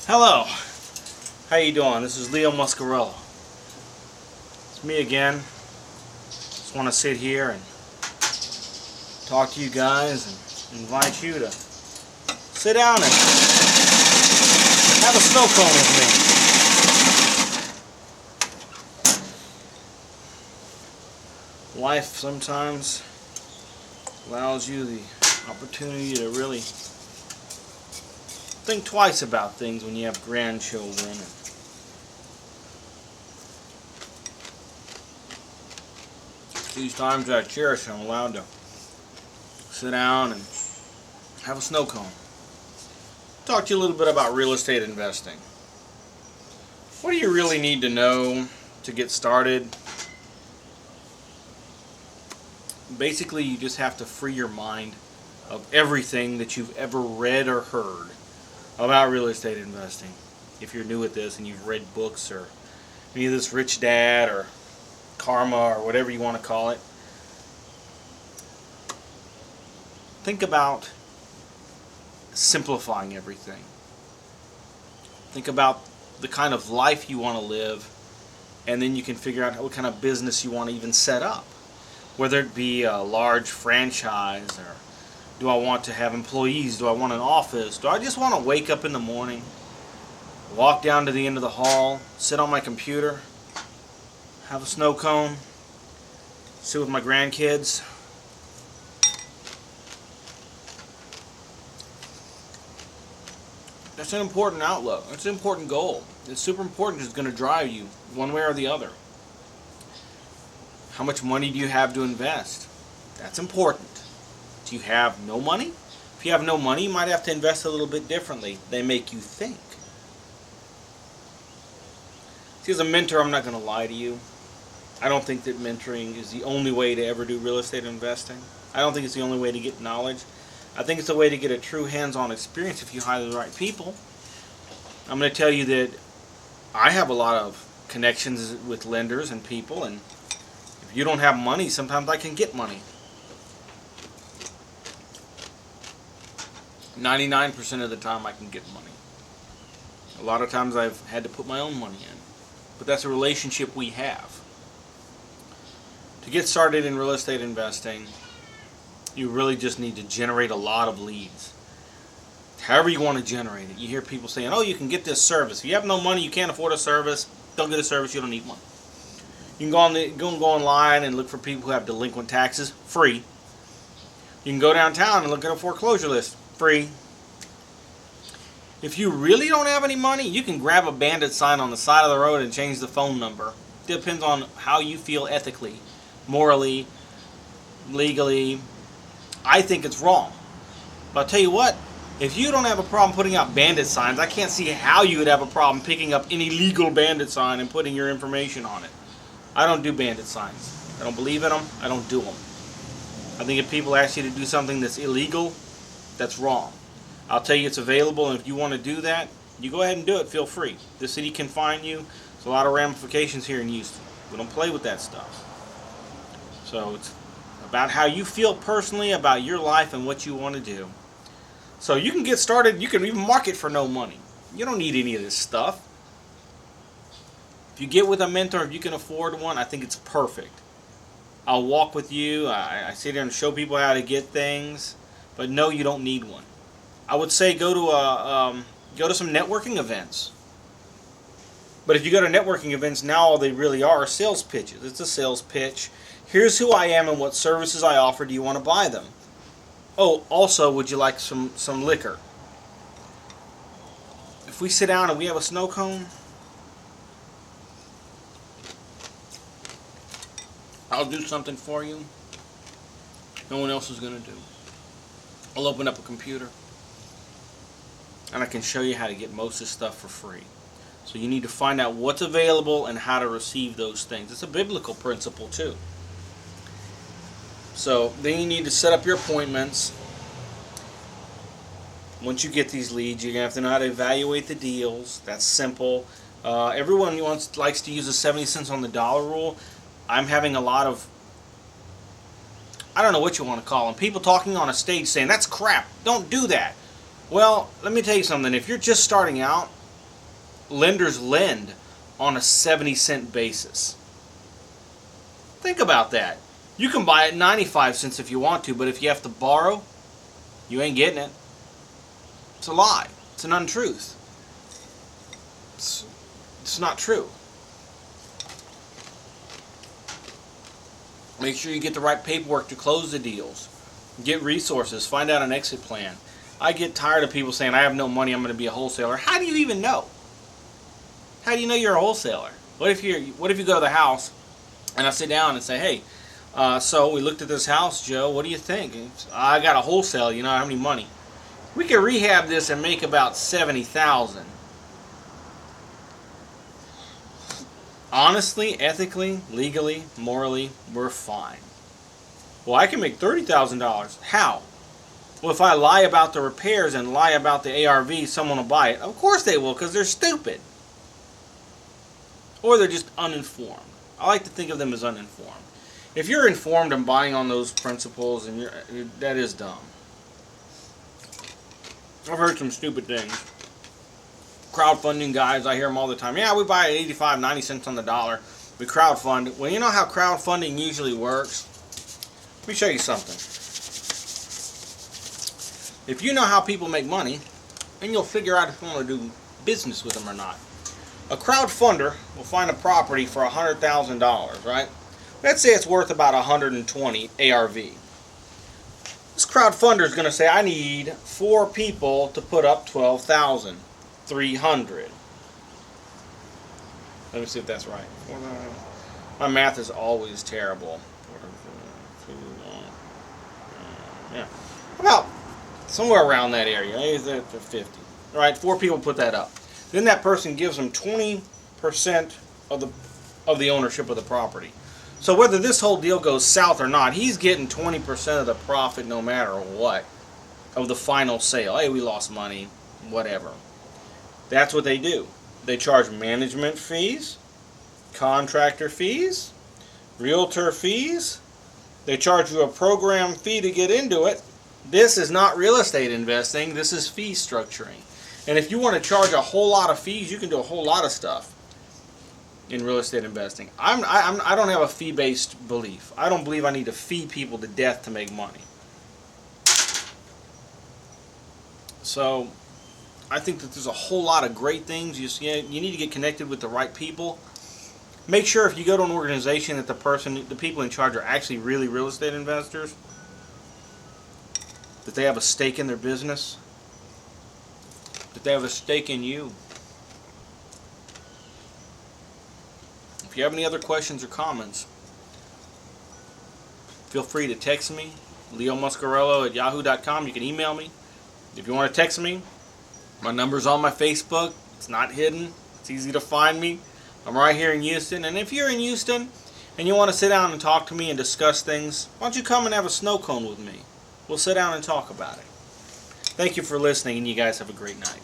Hello, how you doing? This is Muscarello. It's me again. Just want to sit here and talk to you guys and invite you to sit down and have a snow cone with me. Life sometimes allows you the opportunity to really think twice about things when you have grandchildren. These times I cherish, I'm allowed to sit down and have a snow cone. Talk to you a little bit about real estate investing. What do you really need to know to get started? Basically, you just have to free your mind of everything that you've ever read or heard about real estate investing. If you're new at this and you've read books or any of this Rich Dad or Karma or whatever you want to call it, think about simplifying everything. Think about the kind of life you want to live, and then you can figure out what kind of business you want to even set up. Whether it be a large franchise, or do I want to have employees? Do I want an office? Do I just want to wake up in the morning, walk down to the end of the hall, sit on my computer, have a snow cone, sit with my grandkids? That's an important outlook. That's an important goal. It's super important. It's going to drive you one way or the other. How much money do you have to invest? That's important. Do you have no money? If you have no money, you might have to invest a little bit differently. They make you think. See, as a mentor, I'm not going to lie to you. I don't think that mentoring is the only way to ever do real estate investing. I don't think it's the only way to get knowledge. I think it's a way to get a true hands-on experience if you hire the right people. I'm going to tell you that I have a lot of connections with lenders and people, and if you don't have money, sometimes I can get money. 99% of the time I can get money. A lot of times I've had to put my own money in. But that's a relationship we have. To get started in real estate investing, you really just need to generate a lot of leads. However you want to generate it. You hear people saying, oh, you can get this service. If you have no money, you can't afford a service, don't get a service, you don't need one. You can go online and look for people who have delinquent taxes, free. You can go downtown and look at a foreclosure list, free. If you really don't have any money, you can grab a bandit sign on the side of the road and change the phone number. It depends on how you feel ethically, morally, legally. I think it's wrong. But I'll tell you what, if you don't have a problem putting out bandit signs, I can't see how you would have a problem picking up any legal bandit sign and putting your information on it. I don't do bandit signs. I don't believe in them. I don't do them. I think if people ask you to do something that's illegal, that's wrong. I'll tell you it's available, and if you want to do that, you go ahead and do it. Feel free. The city can fine you. There's a lot of ramifications here in Houston. We don't play with that stuff. So it's about how you feel personally about your life and what you want to do. So you can get started. You can even market for no money. You don't need any of this stuff. If you get with a mentor, if you can afford one, I think it's perfect. I'll walk with you. I sit there and show people how to get things. But no, you don't need one. I would say go to some networking events. But if you go to networking events, now all they really are sales pitches. It's a sales pitch. Here's who I am and what services I offer. Do you want to buy them? Oh, also, would you like some liquor? If we sit down and we have a snow cone, I'll do something for you no one else is going to do. I'll open up a computer and I can show you how to get most of this stuff for free. So you need to find out what's available and how to receive those things. It's a biblical principle too. So then you need to set up your appointments. Once you get these leads, you're going to have to know how to evaluate the deals. That's simple. Everyone likes to use the 70 cents on the dollar rule. I'm having a lot of, I don't know what you want to call them, people talking on a stage saying, that's crap, don't do that. Well, let me tell you something. If you're just starting out, lenders lend on a 70-cent basis. Think about that. You can buy it 95 cents if you want to, but if you have to borrow, you ain't getting it. It's a lie. It's an untruth. It's not true. Make sure you get the right paperwork to close the deals. Get resources. Find out an exit plan. I get tired of people saying, I have no money, I'm going to be a wholesaler. How do you even know? How do you know you're a wholesaler? What if you go to the house and I sit down and say, hey, so we looked at this house, Joe, what do you think? I got a wholesale, you know, how many money? We could rehab this and make about $70,000. Honestly, ethically, legally, morally, we're fine. Well, I can make $30,000. How? Well, if I lie about the repairs and lie about the ARV, someone will buy it. Of course they will, because they're stupid. Or they're just uninformed. I like to think of them as uninformed. If you're informed and buying on those principles, and that is dumb. I've heard some stupid things. Crowdfunding guys, I hear them all the time. Yeah, we buy at 85, 90 cents on the dollar. We crowdfund. Well, you know how crowdfunding usually works? Let me show you something. If you know how people make money, then you'll figure out if you want to do business with them or not. A crowdfunder will find a property for $100,000, right? Let's say it's worth about 120 ARV. This crowdfunder is going to say, I need 4 people to put up 12,300. Let me see if that's right. My math is always terrible. Yeah, about somewhere around that area. Maybe at 50. All right, 4 people put that up. Then that person gives them 20% of the ownership of the property. So whether this whole deal goes south or not, he's getting 20% of the profit no matter what of the final sale. Hey, we lost money, whatever. That's what they do. They charge management fees, contractor fees, realtor fees. They charge you a program fee to get into it. This is not real estate investing. This is fee structuring. And if you want to charge a whole lot of fees, you can do a whole lot of stuff in real estate investing. I don't have a fee-based belief. I don't believe I need to fee people to death to make money. So I think that there's a whole lot of great things. You need to get connected with the right people. Make sure if you go to an organization that the people in charge are actually really real estate investors, that they have a stake in their business, that they have a stake in you. If you have any other questions or comments, feel free to text me, leomuscarello@yahoo.com. You can email me. If you want to text me, my number's on my Facebook. It's not hidden. It's easy to find me. I'm right here in Houston. And if you're in Houston and you want to sit down and talk to me and discuss things, why don't you come and have a snow cone with me? We'll sit down and talk about it. Thank you for listening, and you guys have a great night.